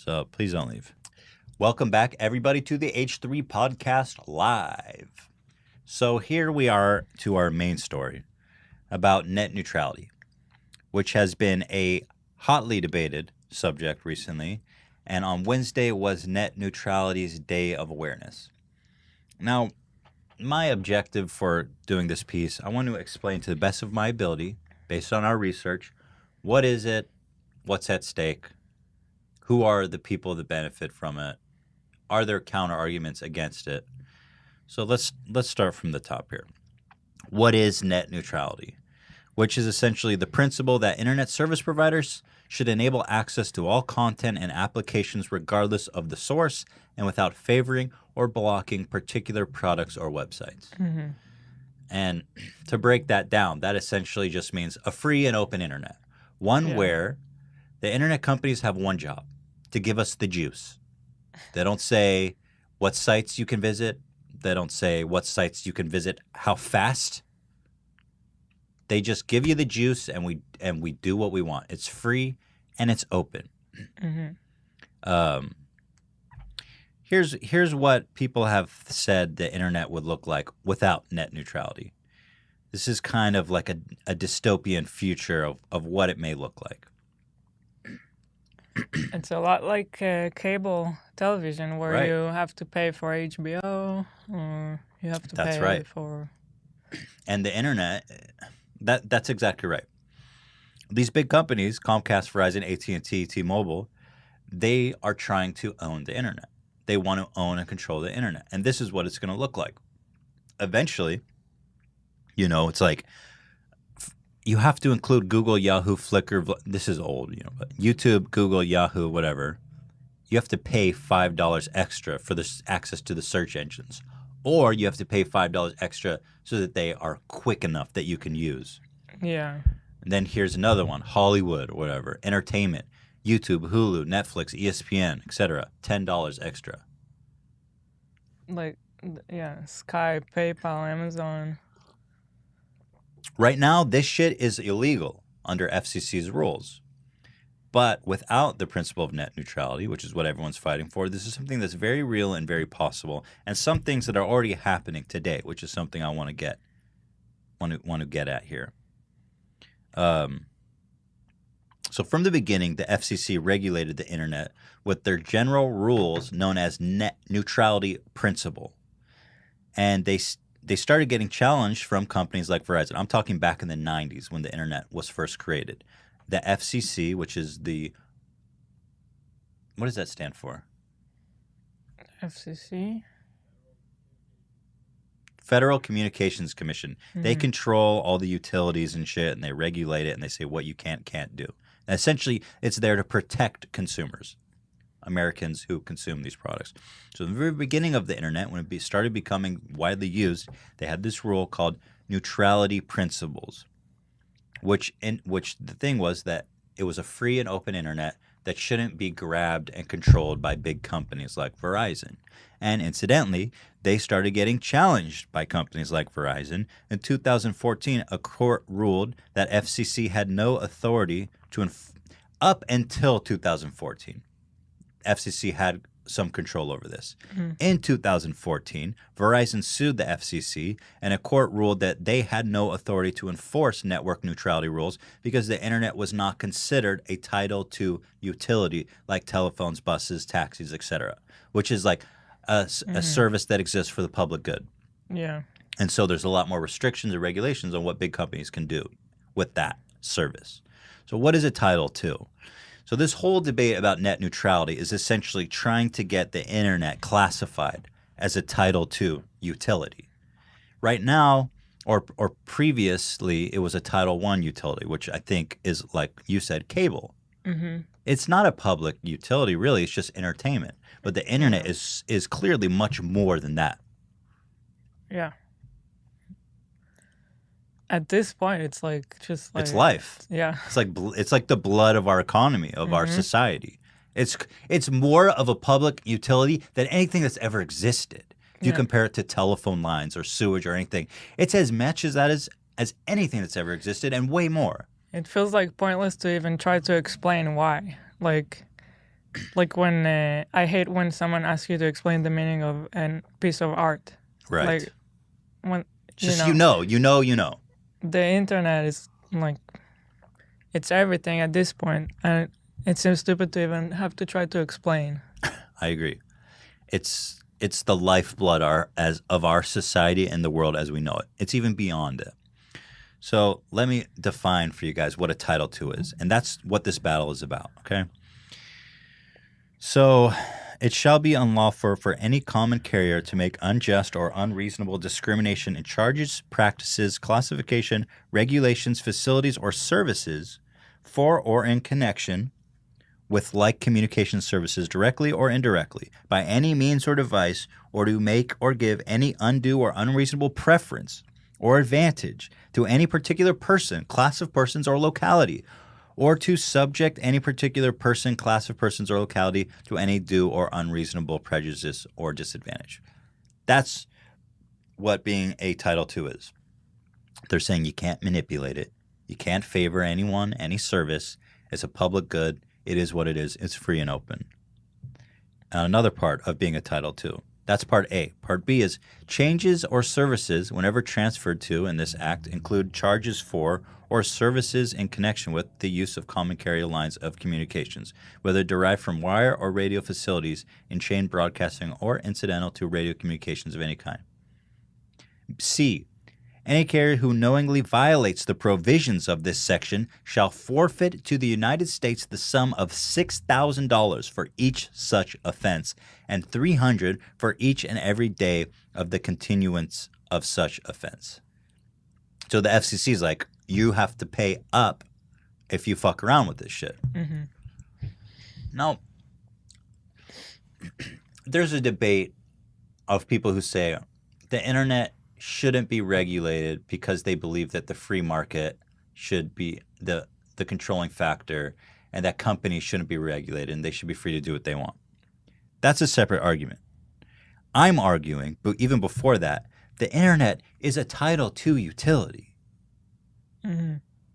So please don't leave. Welcome back, everybody, to the H3 Podcast Live. So here we are to our main story about net neutrality, which has been a hotly debated subject recently. And on Wednesday was Net Neutrality's Day of Awareness. Now, my objective for doing this piece, I want to explain to the best of my ability, based on our research, what is it, what's at stake, who are the people that benefit from it, are there counter arguments against it? So let's start from the top here. What is net neutrality? Which is essentially the principle that internet service providers should enable access to all content and applications regardless of the source and without favoring or blocking particular products or websites. Mm-hmm. And to break that down, that essentially just means a free and open internet. One where the internet companies have one job, to give us the juice. They don't say what sites you can visit. They don't say what sites you can visit, how fast. They just give you the juice, and we do what we want. It's free and it's open. Mm-hmm. Here's what people have said the internet would look like without net neutrality. This is kind of like a dystopian future of what it may look like. It's a lot like cable television where you have to pay for HBO or you have to pay for... And the internet, that's exactly right. These big companies, Comcast, Verizon, AT&T, T-Mobile, they are trying to own the internet. They want to own and control the internet. And this is what it's going to look like. Eventually, it's like you have to include Google, Yahoo, Flickr. This is old, but YouTube, Google, Yahoo, whatever. You have to pay $5 extra for this access to the search engines. Or you have to pay $5 extra so that they are quick enough that you can use. Yeah. And then here's another one, Hollywood or whatever, entertainment, YouTube, Hulu, Netflix, ESPN, etc. $10 extra. Like, Skype, PayPal, Amazon. Right now, this shit is illegal under FCC's rules. But without the principle of net neutrality, which is what everyone's fighting for, this is something that's very real and very possible, and some things that are already happening today, which is something I want to get at here. So from the beginning, the FCC regulated the internet with their general rules known as net neutrality principle, and they started getting challenged from companies like Verizon. I'm talking back in the 90s when the internet was first created. The FCC, which is what does that stand for? FCC? Federal Communications Commission. Mm-hmm. They control all the utilities and shit, and they regulate it, and they say what you can't do. And essentially, it's there to protect consumers, Americans who consume these products. So in the very beginning of the internet, when it started becoming widely used, they had this rule called neutrality principles, which the thing was that it was a free and open internet that shouldn't be grabbed and controlled by big companies like Verizon. And incidentally, they started getting challenged by companies like Verizon. In 2014, a court ruled that FCC had no authority to up until 2014. FCC had some control over this. Mm-hmm. In 2014, Verizon sued the FCC, and a court ruled that they had no authority to enforce network neutrality rules because the internet was not considered a Title II utility like telephones, buses, taxis, etc., which is like a service that exists for the public good. Yeah. And so there's a lot more restrictions and regulations on what big companies can do with that service. So what is a Title II? So this whole debate about net neutrality is essentially trying to get the internet classified as a Title II utility. Right now, or previously, it was a Title I utility, which I think is, like you said, cable. Mm-hmm. It's not a public utility, really. It's just entertainment. But the internet is clearly much more than that. Yeah. At this point, it's like just like it's life. Yeah, it's like the blood of our economy, of our society. It's more of a public utility than anything that's ever existed. If you compare it to telephone lines or sewage or anything, it's as much as that as anything that's ever existed and way more. It feels like pointless to even try to explain why. Like, like when I hate when someone asks you to explain the meaning of a piece of art. Right. Like when just you know. you know. The internet is like it's everything at this point, and it seems stupid to even have to try to explain. I agree. It's the lifeblood of our society and the world as we know it. It's even beyond it. So let me define for you guys what a Title II is, and that's what this battle is about, okay? So it shall be unlawful for any common carrier to make unjust or unreasonable discrimination in charges, practices, classification, regulations, facilities, or services for or in connection with like communication services directly or indirectly by any means or device, or to make or give any undue or unreasonable preference or advantage to any particular person, class of persons, or locality, or to subject any particular person, class of persons, or locality to any due or unreasonable prejudice or disadvantage. That's what being a Title II is. They're saying you can't manipulate it. You can't favor anyone, any service. It's a public good. It is what it is. It's free and open. And another part of being a Title II. That's part A. Part B is changes or services, whenever transferred to in this act, include charges for or services in connection with the use of common carrier lines of communications, whether derived from wire or radio facilities in chain broadcasting or incidental to radio communications of any kind. C. Any carrier who knowingly violates the provisions of this section shall forfeit to the United States the sum of $6,000 for each such offense and $300 for each and every day of the continuance of such offense. So the FCC is like, you have to pay up if you fuck around with this shit. Mm-hmm. Now, there's a debate of people who say the internet shouldn't be regulated because they believe that the free market should be the controlling factor and that companies shouldn't be regulated and they should be free to do what they want. That's a separate argument. I'm arguing, but even before that, the internet is a Title II utility. Mm-hmm.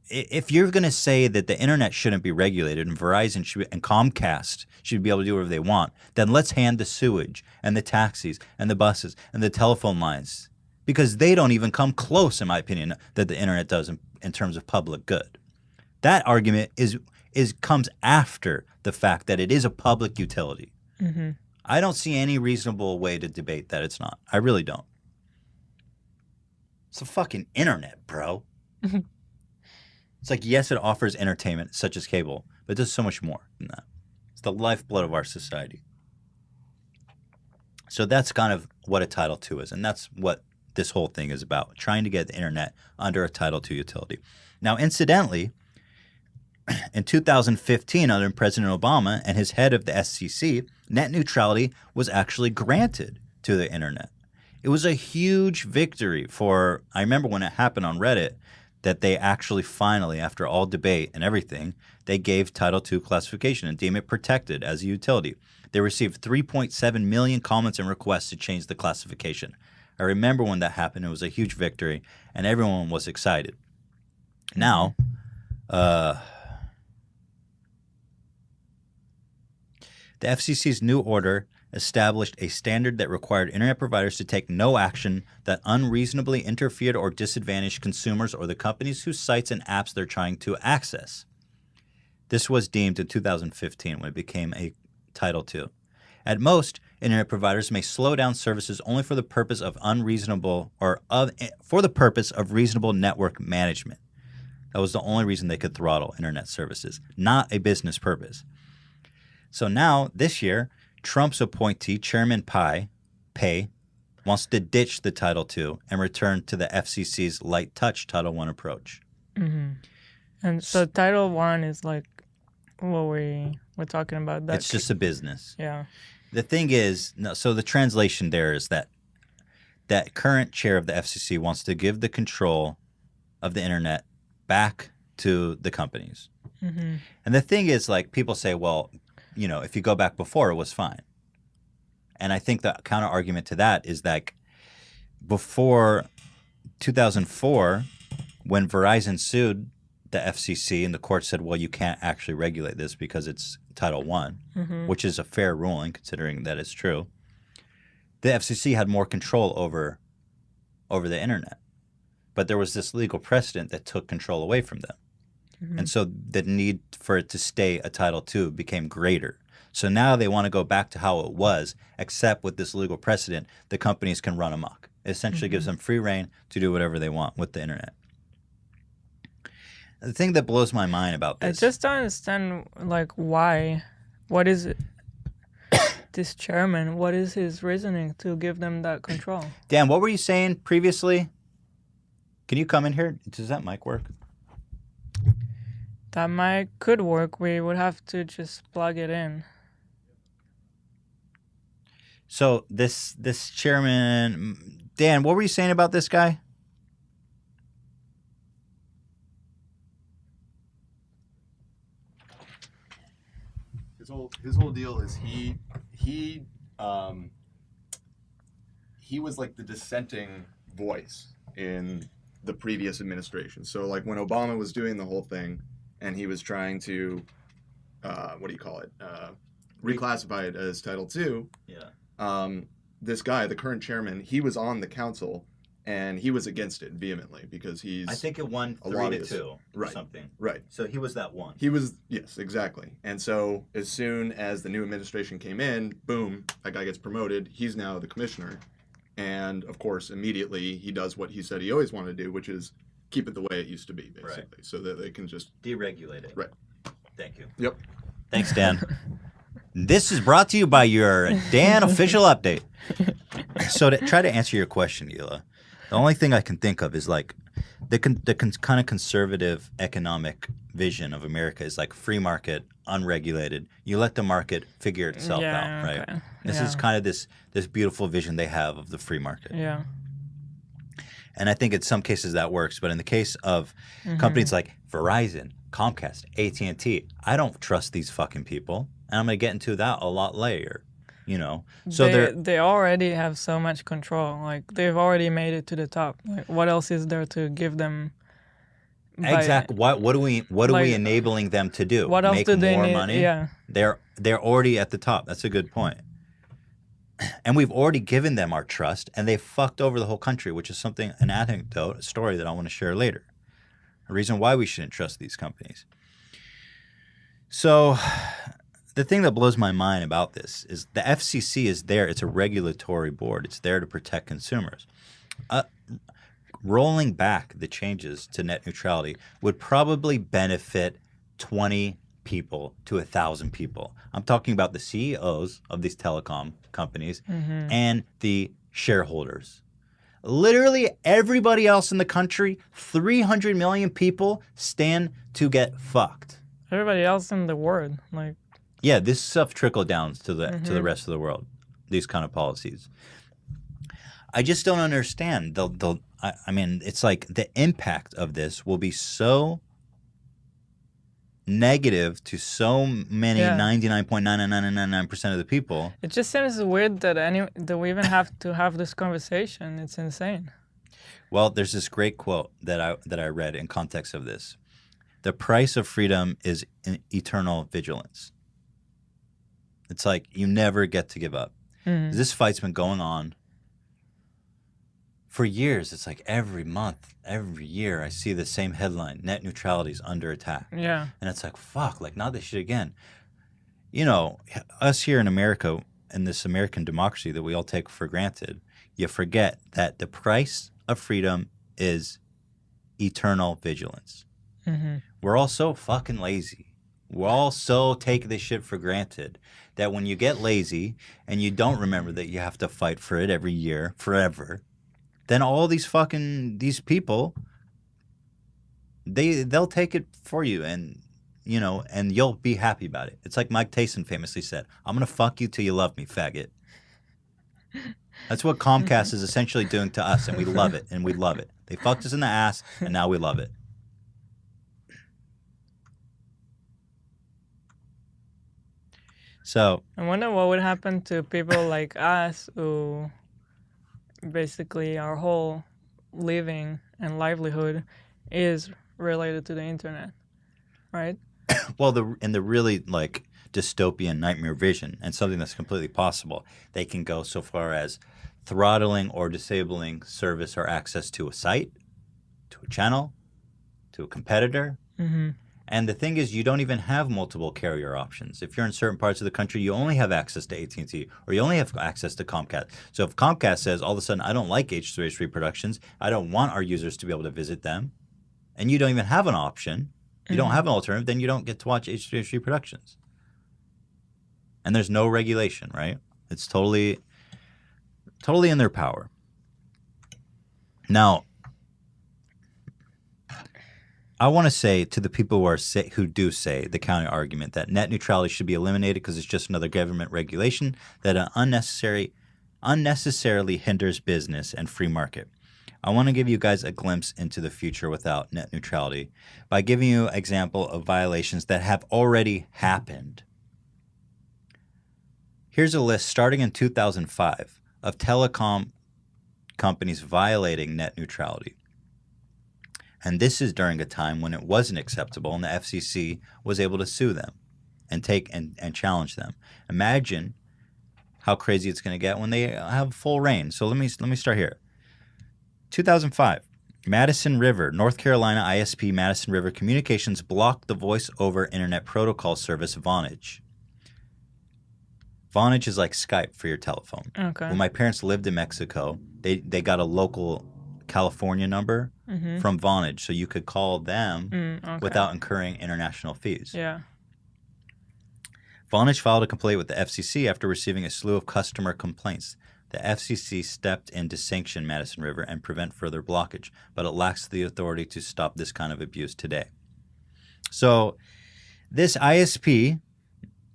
If you're going to say that the internet shouldn't be regulated and Verizon and Comcast should be able to do whatever they want, then let's hand the sewage and the taxis and the buses and the telephone lines, because they don't even come close, in my opinion, that the internet does in terms of public good. That argument comes after the fact that it is a public utility. Mm-hmm. I don't see any reasonable way to debate that it's not. I really don't. It's the fucking internet, bro. It's like, yes, it offers entertainment such as cable, but it does so much more than that. It's the lifeblood of our society. So that's kind of what a Title II is, and that's what this whole thing is about, trying to get the internet under a Title II utility. Now, incidentally, in 2015, under President Obama and his head of the SEC, net neutrality was actually granted to the internet. It was a huge victory for, I remember when it happened on Reddit, that they actually finally, after all debate and everything, they gave Title II classification and deemed it protected as a utility. They received 3.7 million comments and requests to change the classification. I remember when that happened. It was a huge victory, and everyone was excited. Now, the FCC's new order established a standard that required internet providers to take no action that unreasonably interfered or disadvantaged consumers or the companies whose sites and apps they're trying to access. This was deemed in 2015 when it became a Title II. At most, internet providers may slow down services only for the purpose of reasonable network management. That was the only reason they could throttle internet services, not a business purpose. So now, this year, Trump's appointee, Chairman Pei, wants to ditch the Title II and return to the FCC's light touch Title I approach. Mm-hmm. And so Title I is like what we're talking about. That it's just a business. Yeah. The thing is, so the translation there is that current chair of the FCC wants to give the control of the internet back to the companies. Mm-hmm. And the thing is, like, people say, well, you know, if you go back before, it was fine. And I think the counter argument to that is that before 2004, when Verizon sued the FCC and the court said, well, you can't actually regulate this because it's Title I, which is a fair ruling considering that it's true, the FCC had more control over the internet. But there was this legal precedent that took control away from them. And so the need for it to stay a Title II became greater. So now they want to go back to how it was, except with this legal precedent, the companies can run amok. It essentially gives them free reign to do whatever they want with the internet. The thing that blows my mind about this... I just don't understand, like, why. What is it? This chairman, what is his reasoning to give them that control? Dan, what were you saying previously? Can you come in here? Does that mic work? That mic could work. We would have to just plug it in. So this chairman, Dan, what were you saying about this guy? His whole deal is he was like the dissenting voice in the previous administration. So like when Obama was doing the whole thing and he was trying to reclassify it as Title II. Yeah. This guy, the current chairman, he was on the council and he was against it vehemently because he's... I think it won 3-2 or right. something. Right. So he was that one. He was, yes, exactly. And so as soon as the new administration came in, boom, that guy gets promoted. He's now the commissioner. And of course, immediately he does what he said he always wanted to do, which is keep it the way it used to be, basically. Right. So that they can just... deregulate it. Right. Thank you. Yep. Thanks, Dan. This is brought to you by your Dan official update. So to try to answer your question, Hila, the only thing I can think of is like the kind of conservative economic vision of America is like free market, unregulated. You let the market figure itself out, right? Okay. This is kind of this beautiful vision they have of the free market. Yeah. And I think in some cases that works, but in the case of companies like Verizon, Comcast, AT&T, I don't trust these fucking people, and I'm going to get into that a lot later. You know, so they already have so much control. Like they've already made it to the top. Like what else is there to give them? Exactly. What are we enabling them to do? What else Make do they more need? money? Yeah. They're already at the top. That's a good point. And we've already given them our trust, and they fucked over the whole country, which is an anecdote, a story that I want to share later. A reason why we shouldn't trust these companies. So the thing that blows my mind about this is the FCC is there. It's a regulatory board. It's there to protect consumers. Rolling back the changes to net neutrality would probably benefit 20 people to 1,000 people. I'm talking about the CEOs of these telecom companies and the shareholders. Literally everybody else in the country, 300 million people, stand to get fucked. Everybody else in the world, like... Yeah, this stuff trickled down to the rest of the world, these kind of policies. I just don't understand. I mean, it's like the impact of this will be so negative to so many 99.99999% of the people. It just seems weird that we even have to have this conversation. It's insane. Well, there's this great quote that I read in context of this. The price of freedom is eternal vigilance. It's like you never get to give up. This fight's been going on for years. It's like every month, every year, I see the same headline: net neutrality is under attack. Yeah. And it's like, fuck, like not this shit again. You know, us here in America, in this American democracy that we all take for granted, you forget that the price of freedom is eternal vigilance. We're all so fucking lazy. We're all so taking this shit for granted that when you get lazy and you don't remember that you have to fight for it every year, forever, then all these people, they'll take it for you, and you know, and you'll be happy about it. It's like Mike Tyson famously said, "I'm gonna fuck you till you love me, faggot." That's what Comcast is essentially doing to us, and we love it, and we love it. They fucked us in the ass, and now we love it. So I wonder what would happen to people like us who basically our whole living and livelihood is related to the internet, right? Well, in the really like dystopian nightmare vision and something that's completely possible, they can go so far as throttling or disabling service or access to a site, to a channel, to a competitor. Mm-hmm. And the thing is, you don't even have multiple carrier options. If you're in certain parts of the country, you only have access to AT&T or you only have access to Comcast. So if Comcast says all of a sudden, I don't like H3H3 Productions, I don't want our users to be able to visit them, and you don't even have an option, you don't have an alternative, then you don't get to watch H3H3 Productions. And there's no regulation, right? It's totally in their power. Now, I want to say to the people who do say the counter argument that net neutrality should be eliminated because it's just another government regulation that unnecessarily hinders business and free market. I want to give you guys a glimpse into the future without net neutrality by giving you an example of violations that have already happened. Here's a list starting in 2005 of telecom companies violating net neutrality. And this is during a time when it wasn't acceptable and the FCC was able to sue them and challenge them. Imagine how crazy it's going to get when they have full reign. So let me start here. 2005, Madison River, North Carolina ISP Madison River Communications blocked the voice over internet protocol service Vonage. Vonage is like Skype for your telephone. Okay. When my parents lived in Mexico, they got a local California number from Vonage, so you could call them without incurring international fees. Yeah. Vonage filed a complaint with the FCC after receiving a slew of customer complaints. The FCC stepped in to sanction Madison River and prevent further blockage, but it lacks the authority to stop this kind of abuse today. So this ISP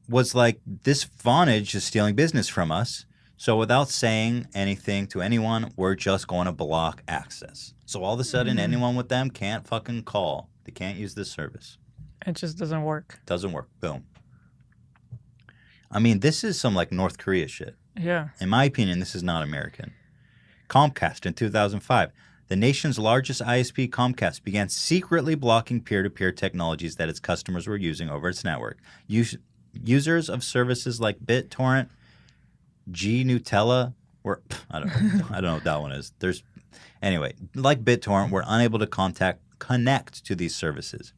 was like, this Vonage is stealing business from us. So without saying anything to anyone, we're just going to block access. So all of a sudden, anyone with them can't fucking call. They can't use this service. It just doesn't work. Doesn't work. Boom. I mean, this is some like North Korea shit. Yeah. In my opinion, this is not American. Comcast in 2005. The nation's largest ISP, Comcast, began secretly blocking peer-to-peer technologies that its customers were using over its network. Users of services like BitTorrent, Nutella were I don't know what that one is. Anyway, like BitTorrent, were unable to connect to these services.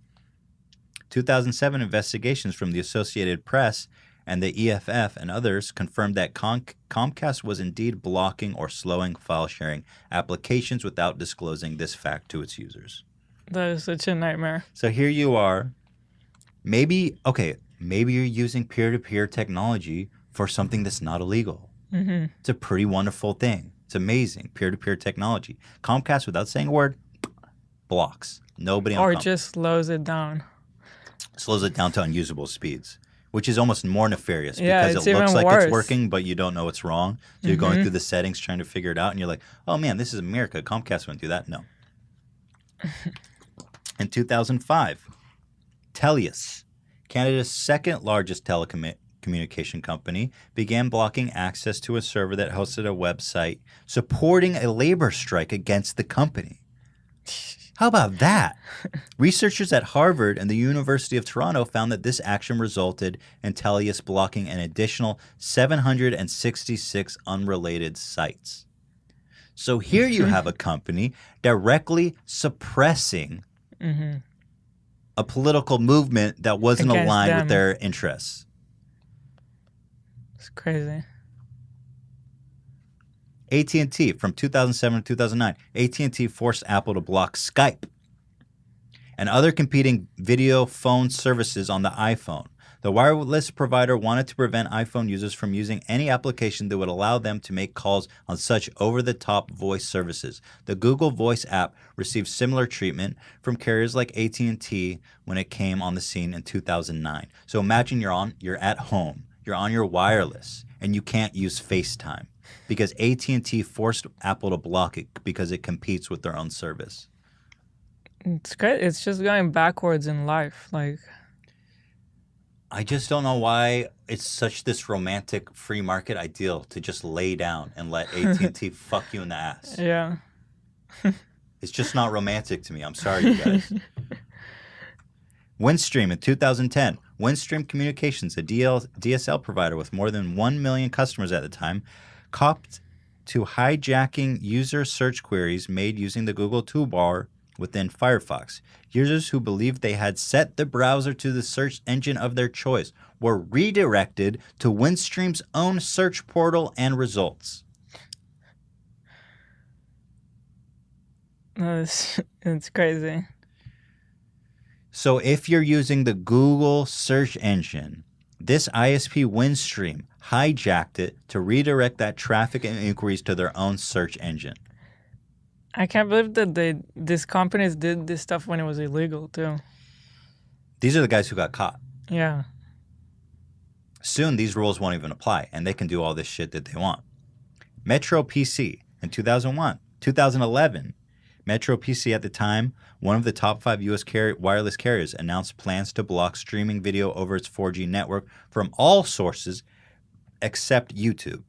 2007 investigations from the Associated Press and the EFF and others confirmed that Comcast was indeed blocking or slowing file sharing applications without disclosing this fact to its users. That is such a nightmare. So here you are. Maybe you're using peer-to-peer technology for something that's not illegal. It's a pretty wonderful thing. It's amazing. Peer-to-peer technology. Comcast, without saying a word, blocks. Nobody on Or Comcast. just slows it down. Slows it down to unusable speeds, which is almost more nefarious Yeah, because it's it looks even like worse. it's working, but you don't know it's wrong. So you're going through the settings trying to figure it out, and you're like, oh, man, this is America. Comcast wouldn't do that. No. In 2005, Telus, Canada's second largest telecommunication company, began blocking access to a server that hosted a website supporting a labor strike against the company. How about that? Researchers at Harvard and the University of Toronto found that this action resulted in Telus blocking an additional 766 unrelated sites. So here you have a company directly suppressing a political movement that wasn't Against aligned them. with their interests. It's crazy. AT&T, from 2007 to 2009, AT&T forced Apple to block Skype and other competing video phone services on the iPhone. The wireless provider wanted to prevent iPhone users from using any application that would allow them to make calls on such over-the-top voice services. The Google Voice app received similar treatment from carriers like AT&T when it came on the scene in 2009. So imagine you're at home, you're on your wireless, and you can't use FaceTime because AT&T forced Apple to block it because it competes with their own service. It's great. It's just going backwards in life. Like, I just don't know why it's such this romantic free market ideal to just lay down and let AT&T fuck you in the ass. yeah. It's just not romantic to me. I'm sorry, you guys. Windstream in 2010. Windstream Communications, a DSL provider with more than 1 million customers at the time, copped to hijacking user search queries made using the Google toolbar within Firefox. Users who believed they had set the browser to the search engine of their choice were redirected to Windstream's own search portal and results. It's crazy. So if you're using the Google search engine, this ISP Windstream hijacked it to redirect that traffic and inquiries to their own search engine. I can't believe that these companies did this stuff when it was illegal too. These are the guys who got caught. Yeah. Soon these rules won't even apply, and they can do all this shit that they want. Metro PC in 2011. Metro PC at the time, one of the top 5 U.S. wireless carriers, announced plans to block streaming video over its 4G network from all sources except YouTube.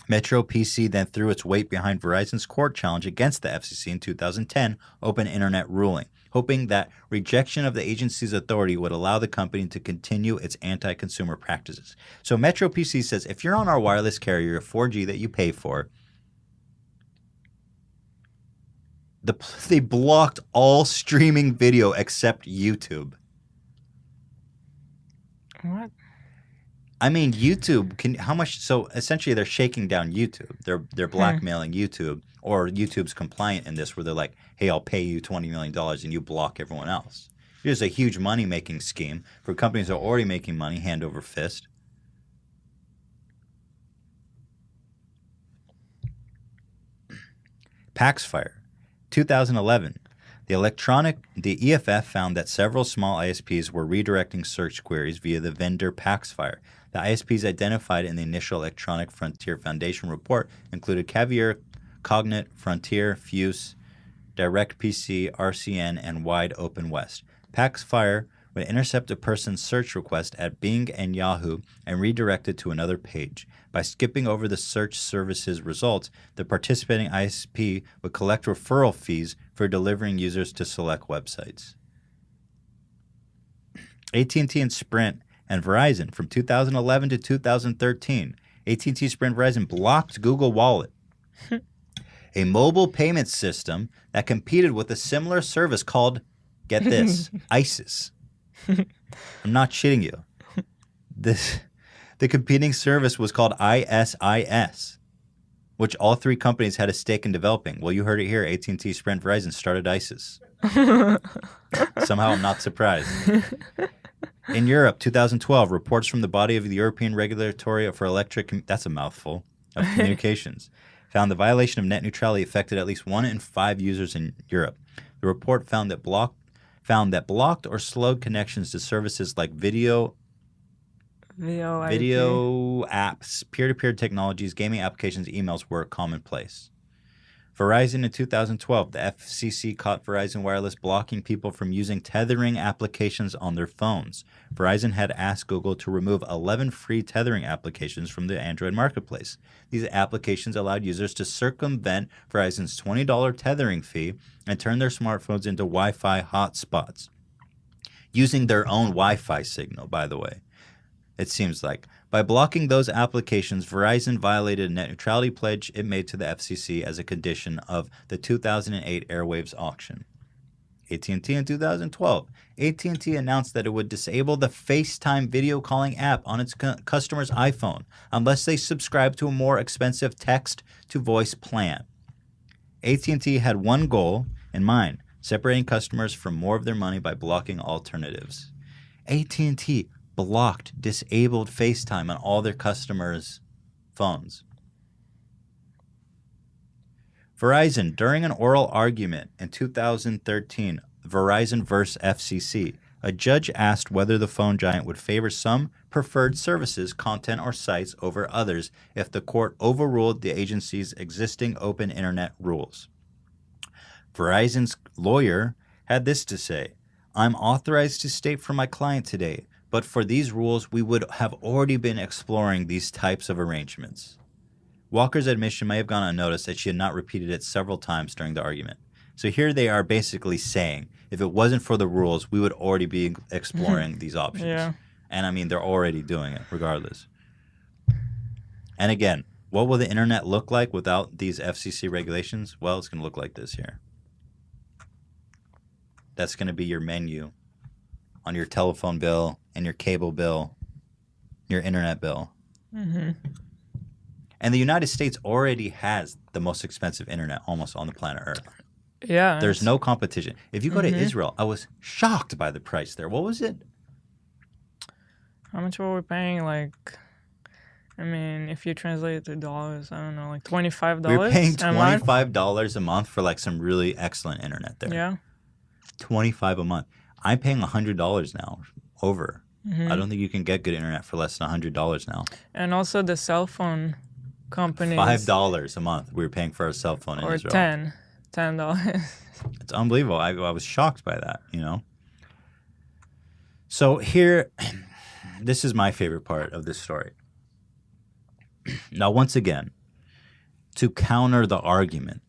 Metro PC then threw its weight behind Verizon's court challenge against the FCC in 2010 open internet ruling, hoping that rejection of the agency's authority would allow the company to continue its anti-consumer practices. So Metro PC says if you're on our wireless carrier, 4G that you pay for, they blocked all streaming video except YouTube. What? I mean, YouTube can how much? So essentially, they're shaking down YouTube. They're blackmailing YouTube, or YouTube's compliant in this, where they're like, "Hey, I'll pay you $20 million and you block everyone else." Here's a huge money making scheme for companies that are already making money hand over fist. Paxfire. 2011, the EFF found that several small ISPs were redirecting search queries via the vendor Paxfire. The ISPs identified in the initial Electronic Frontier Foundation report included Caviar, Cognite, Frontier, Fuse, DirectPC, RCN, and Wide Open West. Paxfire would intercept a person's search request at Bing and Yahoo and redirect it to another page. By skipping over the search service's results, the participating ISP would collect referral fees for delivering users to select websites. AT&T and Sprint and Verizon from 2011 to 2013. AT&T, Sprint, Verizon blocked Google Wallet, a mobile payment system that competed with a similar service called, get this, ISIS. I'm not shitting you. The competing service was called ISIS, which all 3 companies had a stake in developing. Well, you heard it here. AT&T, Sprint, Verizon started ISIS. Somehow I'm not surprised. In Europe, 2012, reports from the body of the European Regulatory for Electric, that's a mouthful, of communications, found the violation of net neutrality affected at least 1 in 5 users in Europe. The report found that blocked or slowed connections to services like video apps, peer-to-peer technologies, gaming applications, emails were commonplace. Verizon in 2012, the FCC caught Verizon Wireless blocking people from using tethering applications on their phones. Verizon had asked Google to remove 11 free tethering applications from the Android marketplace. These applications allowed users to circumvent Verizon's $20 tethering fee and turn their smartphones into Wi-Fi hotspots, using their own Wi-Fi signal, by the way. It seems like. By blocking those applications, Verizon violated a net neutrality pledge it made to the FCC as a condition of the 2008 Airwaves auction. AT&T in 2012. AT&T announced that it would disable the FaceTime video calling app on its customer's iPhone unless they subscribe to a more expensive text-to-voice plan. AT&T had one goal in mind, separating customers from more of their money by blocking alternatives. AT&T disabled FaceTime on all their customers' phones. Verizon, during an oral argument in 2013, Verizon vs. FCC, a judge asked whether the phone giant would favor some preferred services, content, or sites over others if the court overruled the agency's existing open internet rules. Verizon's lawyer had this to say, "I'm authorized to state for my client today, but for these rules, we would have already been exploring these types of arrangements." Walker's admission may have gone unnoticed as she had not repeated it several times during the argument. So here they are basically saying, if it wasn't for the rules, we would already be exploring these options. Yeah. And I mean, they're already doing it regardless. And again, what will the internet look like without these FCC regulations? Well, it's going to look like this here. That's going to be your menu on your telephone bill and your cable bill, your internet bill. Mm-hmm. And the United States already has the most expensive internet almost on the planet Earth. Yeah. There's no competition. If you go to Mhm. Israel, I was shocked by the price there. What was it? How much were we paying? Like, I mean, if you translate it to dollars, I don't know, like $25 We were paying a month? $25 a month for like some really excellent internet there. Yeah. $25 a month. I'm paying $100 now over. Mhm. I don't think you can get good internet for less than $100 now. And also the cell phone companies. $5 a month we were paying for a cell phone in Or Israel. $10. It's unbelievable. I was shocked by that, you know? So here, this is my favorite part of this story. Now, once again, to counter the argument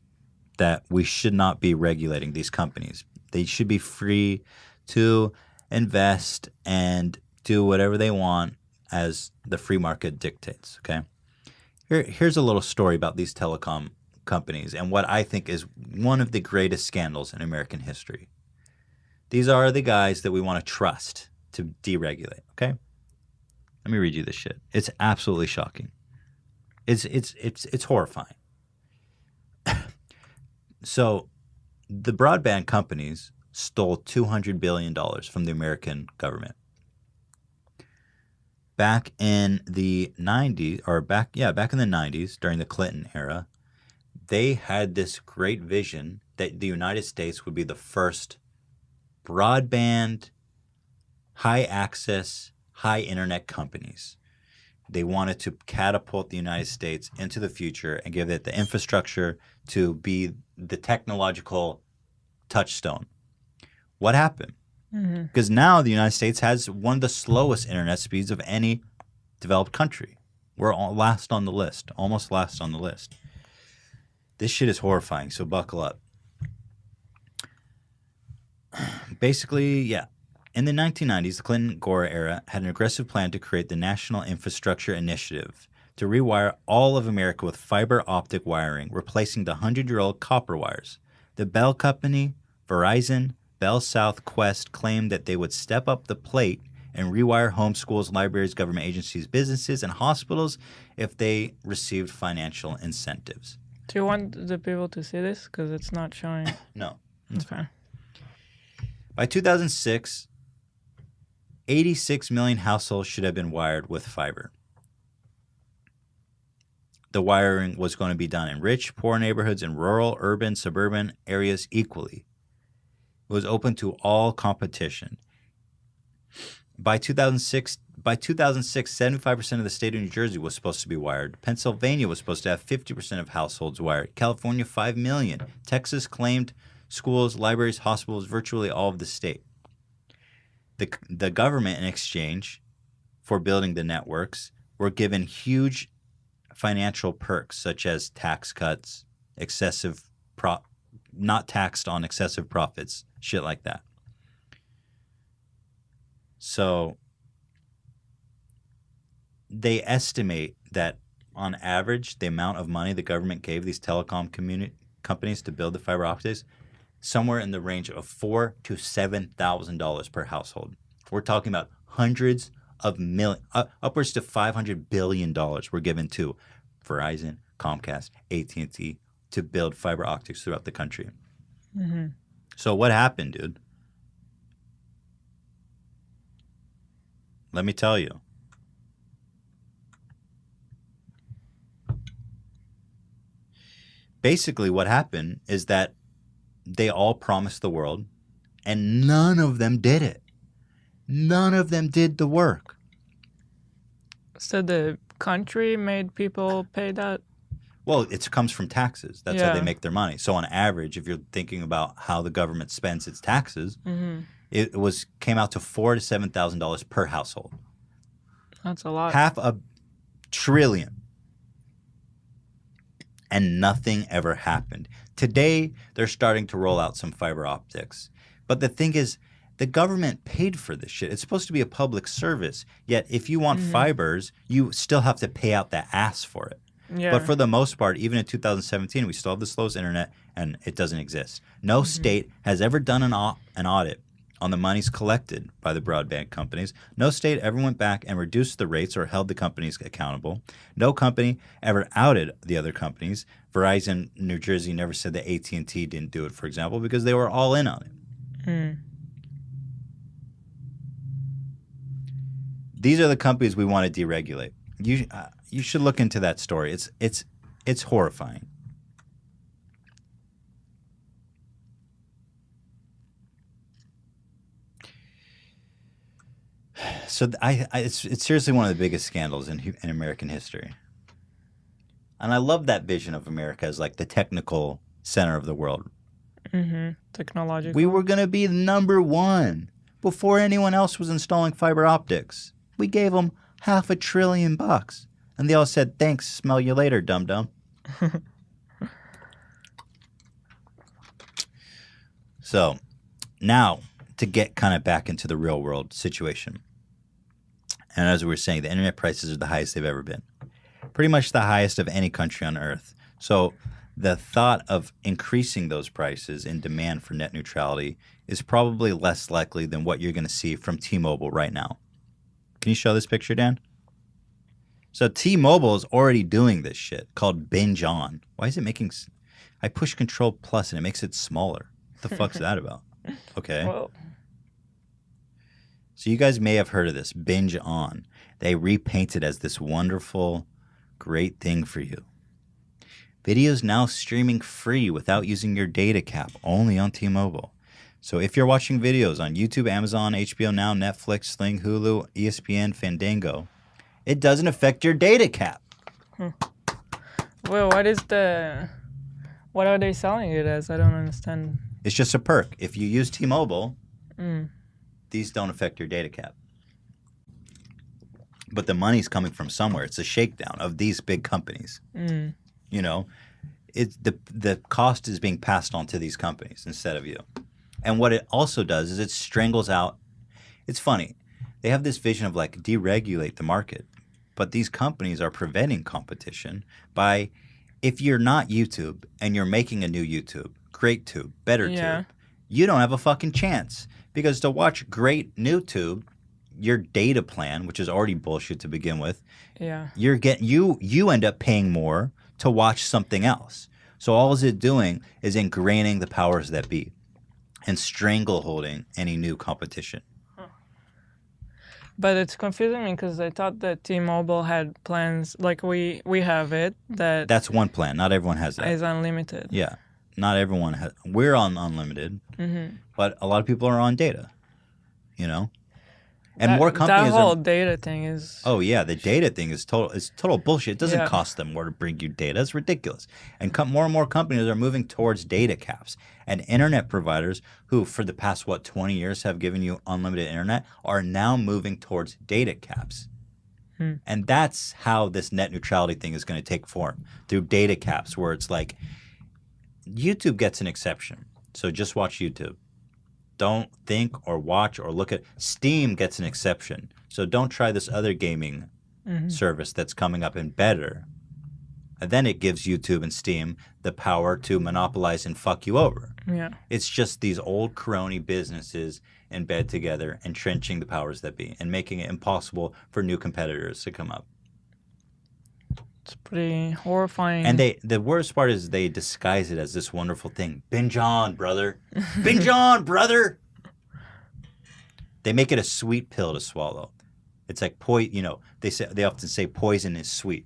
that we should not be regulating these companies, they should be free to invest and do whatever they want as the free market dictates, okay? Here's a little story about these telecom companies and what I think is one of the greatest scandals in American history. These are the guys that we want to trust to deregulate, okay? Let me read you this shit. It's absolutely shocking. It's horrifying. So, the broadband companies stole $200 billion from the American government. Back in the 90s, back in the 90s, during the Clinton era, they had this great vision that the United States would be the first broadband, high access, high internet companies. They wanted to catapult the United States into the future and give it the infrastructure to be the technological touchstone. What happened? Because now the United States has one of the slowest internet speeds of any developed country. We're last on the list, almost last on the list. This shit is horrifying, so buckle up. Basically, yeah. In the 1990s, the Clinton-Gore era had an aggressive plan to create the National Infrastructure Initiative to rewire all of America with fiber optic wiring, replacing the 100-year-old copper wires. The Bell Company, Verizon, Bell South Quest claimed that they would step up the plate and rewire homes, schools, libraries, government agencies, businesses, and hospitals if they received financial incentives. Do you want the people to see this? Because it's not showing. No. Okay. By 2006, 86 million households should have been wired with fiber. The wiring was going to be done in rich, poor neighborhoods, in rural, urban, suburban areas equally. It was open to all competition. By 2006, 75% of the state of New Jersey was supposed to be wired. Pennsylvania was supposed to have 50% of households wired. California, 5 million. Texas claimed schools, libraries, hospitals, virtually all of the state. The government, in exchange for building the networks, were given huge financial perks, such as tax cuts, not taxed on excessive profits, shit like that. So they estimate that on average, the amount of money the government gave these telecom companies to build the fiber optics, somewhere in the range of $4,000 to $7,000 per household. We're talking about hundreds of millions, upwards to $500 billion were given to Verizon, Comcast, AT&T to build fiber optics throughout the country. Mm-hmm. So what happened, dude? Let me tell you. Basically, what happened is that they all promised the world, and none of them did it. None of them did the work. So the country made people pay that? Well, it comes from taxes. That's how they Yeah. make their money. So on average, if you're thinking about how the government spends its taxes, it came out to $4,000 to $7,000 per household. That's a lot. $500 billion. and nothing ever happened. Today, they're starting to roll out some fiber optics. But the thing is, the government paid for this shit. It's supposed to be a public service. Yet, if you want fibers, you still have to pay out the ass for it. Yeah. But for the most part, even in 2017, we still have the slowest internet, and it doesn't exist. No state has ever done an audit on the monies collected by the broadband companies. No state ever went back and reduced the rates or held the companies accountable. No company ever outed the other companies. Verizon, New Jersey never said that AT&T didn't do it, for example, because they were all in on it. These are the companies we want to deregulate. You should look into that story. It's horrifying. So it's seriously one of the biggest scandals in American history. And I love that vision of America as like the technical center of the world. Technological. We were going to be number one before anyone else was installing fiber optics. We gave them $500 billion. And they all said, thanks, smell you later, dum-dum. So now to get kind of back into the real world situation. And as we were saying, the internet prices are the highest they've ever been. Pretty much the highest of any country on earth. So the thought of increasing those prices in demand for net neutrality is probably less likely than what you're going to see from T-Mobile right now. Can you show this picture, Dan? So T-Mobile is already doing this shit called binge on. Why is it making... I push Control Plus and it makes it smaller. What the fuck's that about? Okay. Whoa. So you guys may have heard of this, binge on. They repaint it as this wonderful, great thing for you. Videos now streaming free without using your data cap, only on T-Mobile. So if you're watching videos on YouTube, Amazon, HBO Now, Netflix, Sling, Hulu, ESPN, Fandango, it doesn't affect your data cap. Well, what are they selling it as? I don't understand. It's just a perk. If you use T-Mobile, these don't affect your data cap. But the money's coming from somewhere. It's a shakedown of these big companies. You know, the cost is being passed on to these companies instead of you. And what it also does is it strangles out. It's funny. They have this vision of like deregulate the market. But these companies are preventing competition by, if you're not YouTube and you're making a new YouTube, great tube, better tube, you don't have a fucking chance. Because to watch great new tube, your data plan, which is already bullshit to begin with, you end up paying more to watch something else. So all is it doing is ingraining the powers that be and strangleholding any new competition. But it's confusing me because I thought that T-Mobile had plans like we have it That's one plan. Not everyone has that. Is unlimited. Yeah, not everyone has. We're on unlimited, but a lot of people are on data. You know, and more companies. That whole data thing is. Oh yeah, the data thing is total bullshit. It doesn't cost them more to bring you data. It's ridiculous. And more and more companies are moving towards data caps. And internet providers who for the past, 20 years have given you unlimited internet are now moving towards data caps. And that's how this net neutrality thing is going to take form, through data caps, where it's like YouTube gets an exception. So just watch YouTube. Don't think or watch or look at. Steam gets an exception. So don't try this other gaming service that's coming up and better. And then it gives YouTube and Steam the power to monopolize and fuck you over. Yeah. It's just these old crony businesses in bed together, entrenching the powers that be and making it impossible for new competitors to come up. It's pretty horrifying. And the worst part is they disguise it as this wonderful thing. Binge on, brother. Binge on, brother. They make it a sweet pill to swallow. It's like they often say poison is sweet.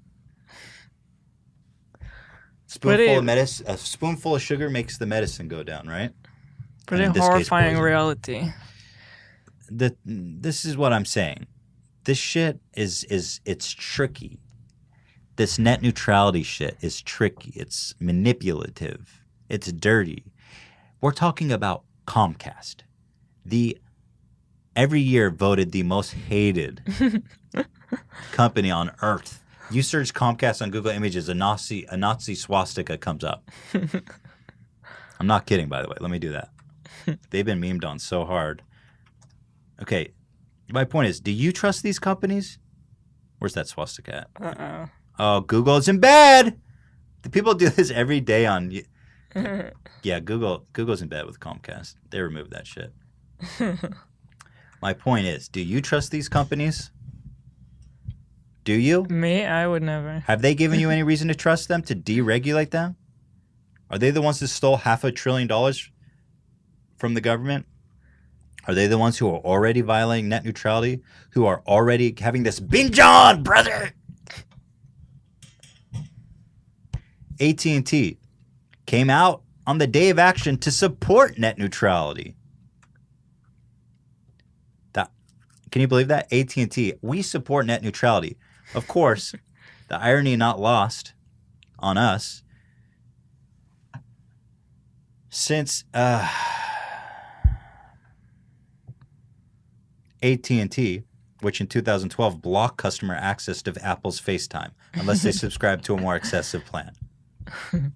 A spoonful of sugar makes the medicine go down, right? Pretty horrifying reality. This is what I'm saying. This shit it's tricky. This net neutrality shit is tricky. It's manipulative. It's dirty. We're talking about Comcast, every year voted the most hated company on earth You search Comcast on Google Images, a Nazi swastika comes up. I'm not kidding, by the way. Let me do that. They've been memed on so hard. Okay, my point is, do you trust these companies? Where's that swastika at? Oh, Google is in bed. The people do this every day on. Yeah, Google's in bed with Comcast. They removed that shit. My point is, do you trust these companies? Do you? Me, I would never. Have they given you any reason to trust them, to deregulate them? Are they the ones that stole $500 billion from the government? Are they the ones who are already violating net neutrality? Who are already having this binge on, brother? AT&T came out on the day of action to support net neutrality. Can you believe that? AT&T, we support net neutrality. Of course, the irony not lost on us. Since AT&T, which in 2012 blocked customer access to Apple's FaceTime unless they subscribe to a more excessive plan.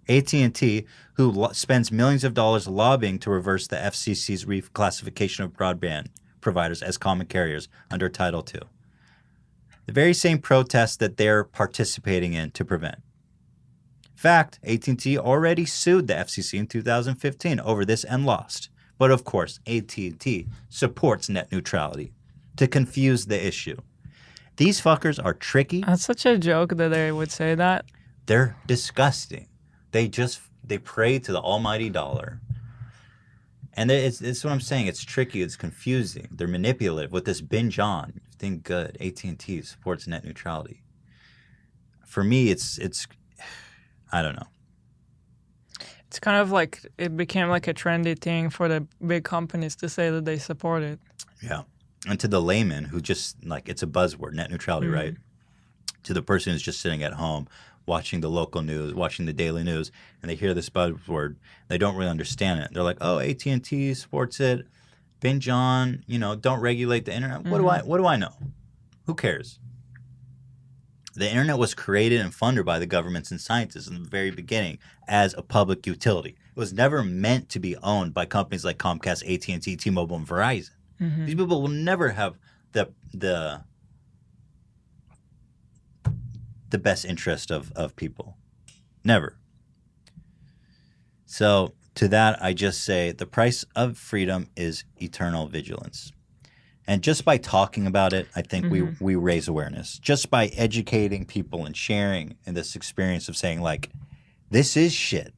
AT&T, who spends millions of dollars lobbying to reverse the FCC's reclassification of broadband providers as common carriers under Title II. The very same protests that they're participating in to prevent. In fact, AT&T already sued the FCC in 2015 over this and lost. But of course, AT&T supports net neutrality to confuse the issue. These fuckers are tricky. That's such a joke that they would say that. They're disgusting. They pray to the almighty dollar. And it's what I'm saying. It's tricky. It's confusing. They're manipulative with this binge on. Think good. AT&T supports net neutrality. For me, it's I don't know. It's kind of like it became like a trendy thing for the big companies to say that they support it. Yeah. And to the layman who just, like, it's a buzzword, net neutrality, right? To the person who's just sitting at home watching the local news, watching the daily news, and they hear this buzzword, they don't really understand it. They're like, oh, AT&T supports it, binge on, don't regulate the internet. What do I know? Who cares? The internet was created and funded by the governments and scientists in the very beginning as a public utility. It was never meant to be owned by companies like Comcast, AT&T, T-Mobile, and Verizon. These people will never have the best interest of people. Never. So to that, I just say the price of freedom is eternal vigilance. And just by talking about it, I think we raise awareness. Just by educating people and sharing in this experience of saying, like, this is shit.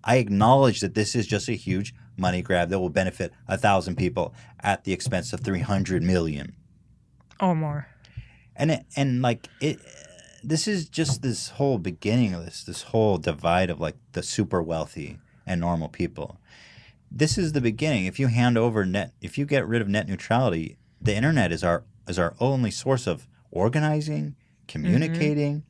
I acknowledge that this is just a huge money grab that will benefit 1,000 people at the expense of 300 million. Or more. This is just this whole beginning of this whole divide of, like, the super wealthy and normal people. This is the beginning. If you get rid of net neutrality, the internet is our only source of organizing, communicating,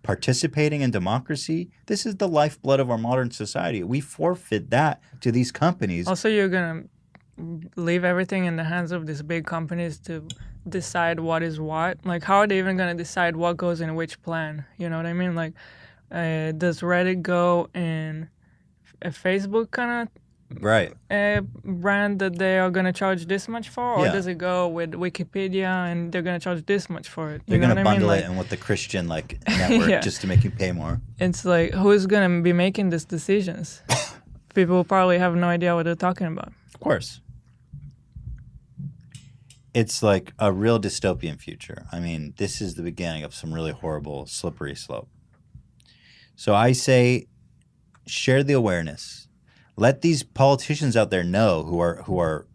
participating in democracy. This is the lifeblood of our modern society. We forfeit that to these companies. Also, you're going to leave everything in the hands of these big companies to decide what is what. Like, how are they even going to decide what goes in which plan? You know what I mean? Like, does Reddit go in a Facebook kind of brand that they are going to charge this much for? Or does it go with Wikipedia and they're going to charge this much for it? They're going to bundle it in with the Christian network just to make you pay more. It's like, who's going to be making these decisions? People probably have no idea what they're talking about. Of course. It's like a real dystopian future. I mean, this is the beginning of some really horrible, slippery slope. So I say, share the awareness. Let these politicians out there know who are,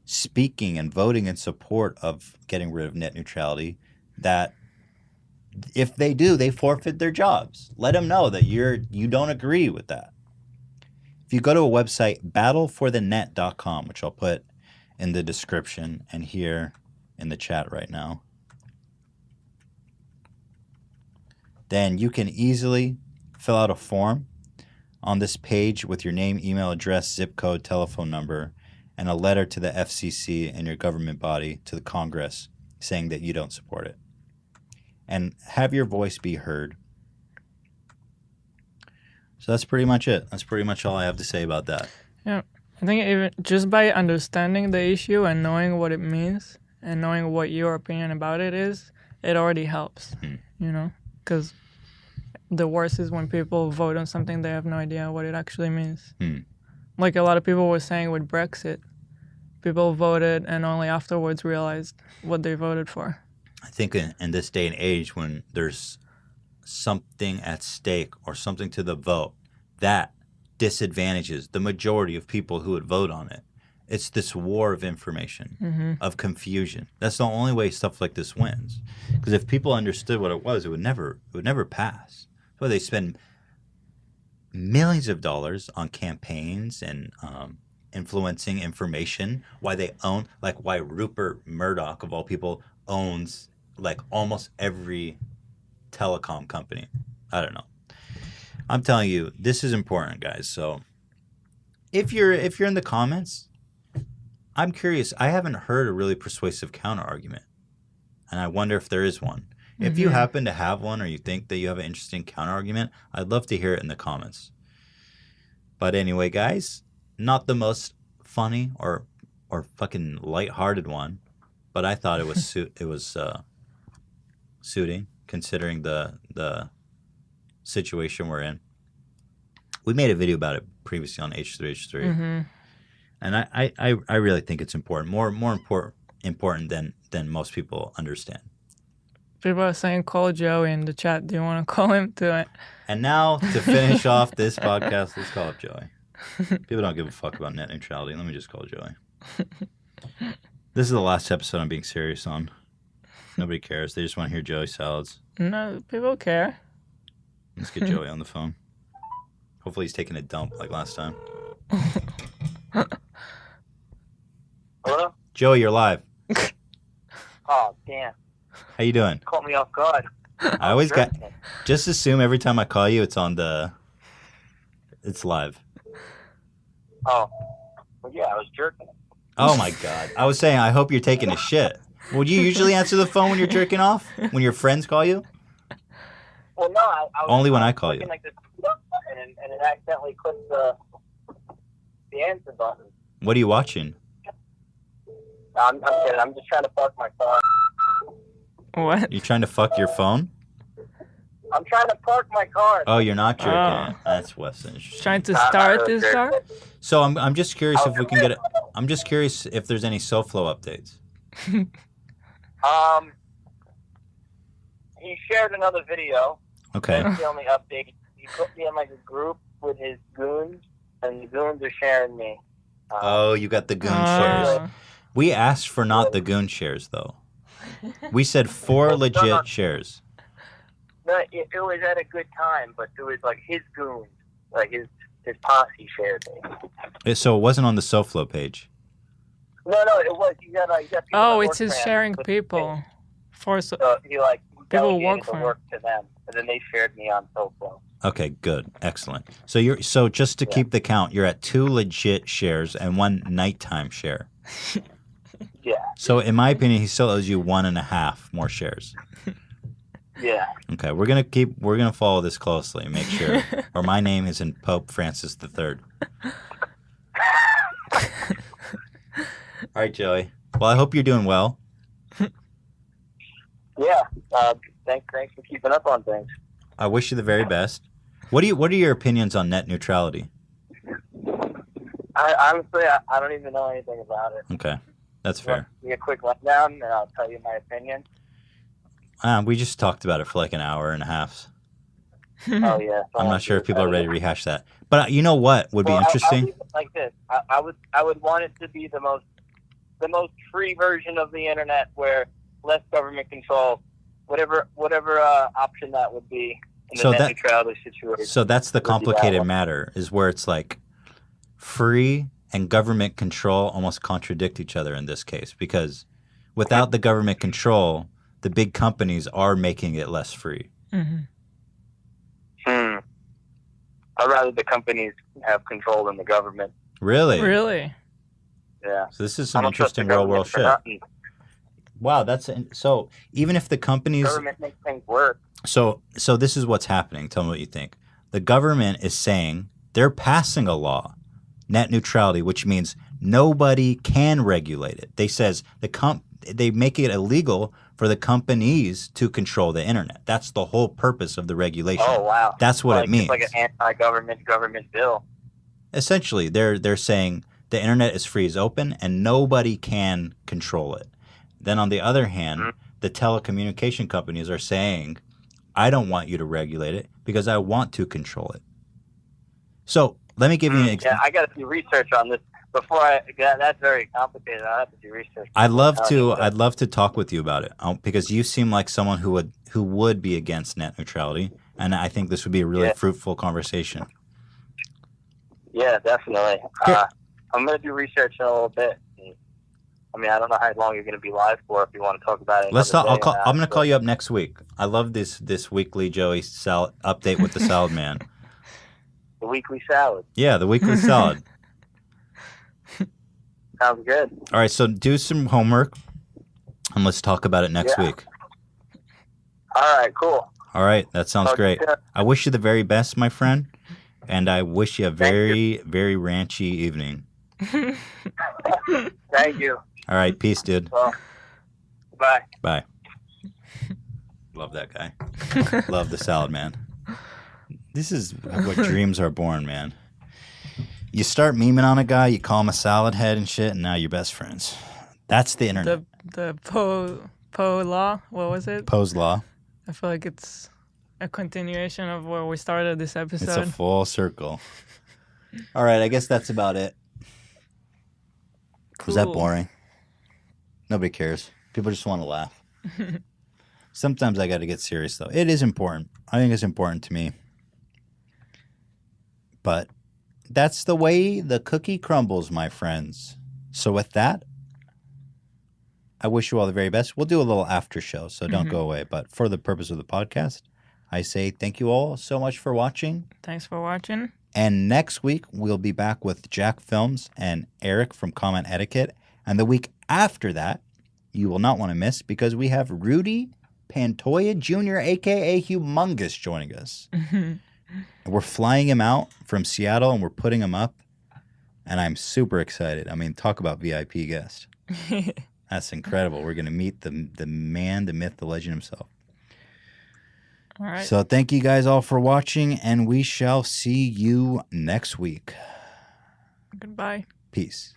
speaking and voting in support of getting rid of net neutrality, that if they do, they forfeit their jobs. Let them know that you don't agree with that. If you go to a website, battleforthenet.com, which I'll put in the description and here in the chat right now, then you can easily fill out a form on this page with your name, email address, zip code, telephone number, and a letter to the FCC and your government body, to the Congress, saying that you don't support it. and have your voice be heard. So that's pretty much it. That's pretty much all I have to say about that. Yeah. I think even just by understanding the issue and knowing what it means and knowing what your opinion about it is, it already helps, you know? Because the worst is when people vote on something they have no idea what it actually means. Like a lot of people were saying with Brexit, people voted and only afterwards realized what they voted for. I think in this day and age when there's something at stake or something to the vote that disadvantages the majority of people who would vote on it, it's this war of information, of confusion. That's the only way stuff like this wins. Because if people understood what it would never pass. So they spend millions of dollars on campaigns and influencing information. Why Rupert Murdoch of all people owns like almost every telecom company. I don't know. I'm telling you, this is important, guys. So if you're in the comments, I'm curious. I haven't heard a really persuasive counter argument, and I wonder if there is one. If you happen to have one, or you think that you have an interesting counter argument, I'd love to hear it in the comments. But anyway, guys, not the most funny or fucking lighthearted one, but I thought it was suiting considering the situation we're in. We made a video about it previously on H3H3, and I really think it's important, more important than most people understand. People are saying call Joey in the chat. Do you want to call him to it? And now to finish off this podcast, let's call up Joey. People don't give a fuck about net neutrality. Let me just call Joey. This is the last episode I'm being serious on. Nobody cares. They just want to hear Joey salads. No, people care. Let's get Joey on the phone. Hopefully he's taking a dump like last time. Hello? Joey, you're live. Oh, damn. How you doing? Caught me off guard. I always just assume every time I call you, it's live. Oh. Well, yeah, I was jerking. Oh my God. I was saying, I hope you're taking a shit. Would you usually answer the phone when you're jerking off? When your friends call you? Well, no, I was Only when I call you. like this, and it accidentally clicked the answer button. What are you watching? I'm kidding. I'm just trying to park my car. What? You trying to fuck your phone? I'm trying to park my car. Oh, you're not jerking. Oh. That's Weston. Trying to start this car? So I'm just curious if we can get it. I'm just curious if there's any SoFlo updates. He shared another video. Okay. That's the only update. He put me in like a group with his goons, and the goons are sharing me. Oh, you got the goon shares. We asked for not the goon shares though. We said 4 legit shares. No, it was at a good time, but it was like his goons, like his posse shared me. So it wasn't on the SoFlo page. No, it was. You got people Oh, that it's work his for him, sharing but people. So he People delegated work the for him. work to them, and then they shared me on SoFlo. Okay, good. Excellent. So just to keep the count, you're at 2 legit shares and 1 nighttime share. Yeah. So in my opinion, he still owes you 1.5 more shares. Yeah. Okay, we're gonna follow this closely and make sure, or my name isn't Pope Francis III. All right, Joey. Well, I hope you're doing well. Yeah. Thanks for keeping up on things. I wish you the very best. What are your opinions on net neutrality? Honestly, I don't even know anything about it. Okay, that's fair. Give me a quick rundown, and I'll tell you my opinion. We just talked about it for like an hour and a half. Oh yeah. I'm not sure if people are ready to rehash that. But you know what would be interesting? I'll leave it like this. I would want it to be the most free version of the internet, where less government control, whatever option that would be in the net neutrality situation. So that's the complicated matter, is where it's like free and government control almost contradict each other in this case, because without the government control, the big companies are making it less free. Mm-hmm. I'd rather the companies have control than the government. Really? Really? Yeah. So this is some interesting real world shit. Wow, so even if the companies Government makes things work. so this is what's happening. Tell me what you think. The government is saying they're passing a law, net neutrality, which means nobody can regulate it. They make it illegal for the companies to control the internet. That's the whole purpose of the regulation. Oh wow, That's what it means. It's like an anti-government bill. Essentially, they're saying the internet is free as open and nobody can control it. Then on the other hand, the telecommunication companies are saying, I don't want you to regulate it because I want to control it. So let me give you an example. Yeah, I got to do research on this before that's very complicated. I have to do research. I'd love to talk with you about it because you seem like someone who would be against net neutrality, and I think this would be a really fruitful conversation. Yeah, definitely. I'm going to do research in a little bit. I mean, I don't know how long you're going to be live for if you want to talk about it. Let's talk. I'm going to call you up next week. I love this weekly Joey update with the salad man. The weekly salad. Yeah, the weekly salad. Sounds good. All right, so do some homework, and let's talk about it next week. All right, cool. All right, that sounds great. I wish you the very best, my friend, and I wish you a very, very ranchy evening. Thank you. All right, peace, dude. Well, bye. Bye. Love that guy. Love the salad man. This is what dreams are born, man. You start memeing on a guy, you call him a salad head and shit, and now you're best friends. That's the internet. The Poe law, what was it? Poe's law. I feel like it's a continuation of where we started this episode. It's a full circle. All right, I guess that's about it. Cool. Was that boring? Nobody cares. People just want to laugh. Sometimes I got to get serious, though. It is important. I think it's important to me. But that's the way the cookie crumbles, my friends. So with that, I wish you all the very best. We'll do a little after show, so don't go away. But for the purpose of the podcast, I say thank you all so much for watching. Thanks for watching. And next week, we'll be back with Jack Films and Eric from Comment Etiquette. And the week after that, you will not want to miss because we have Rudy Pantoja Jr., a.k.a. Humongous, joining us. And we're flying him out from Seattle, and we're putting him up. And I'm super excited. I mean, talk about VIP guest. That's incredible. We're going to meet the man, the myth, the legend himself. All right. So thank you guys all for watching, and we shall see you next week. Goodbye. Peace.